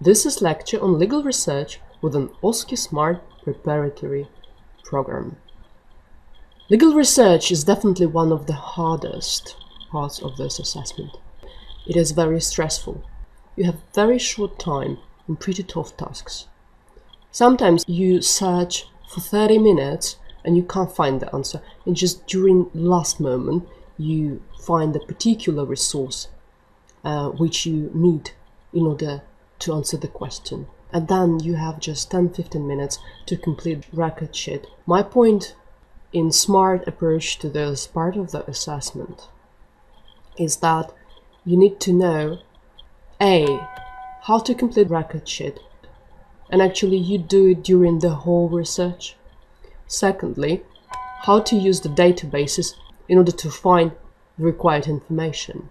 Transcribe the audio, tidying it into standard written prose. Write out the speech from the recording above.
This is lecture on legal research with an OSCEsmart preparatory program. Legal research is definitely one of the hardest parts of this assessment. It is very stressful. You have very short time and pretty tough tasks. Sometimes you search for 30 minutes and you can't find the answer, and just during last moment you find a particular resource which you need in order to answer the question. And then you have just 10-15 minutes to complete record sheet. My point in smart approach to this part of the assessment is that you need to know how to complete record sheet, and actually you do it during the whole research. Secondly, how to use the databases in order to find the required information.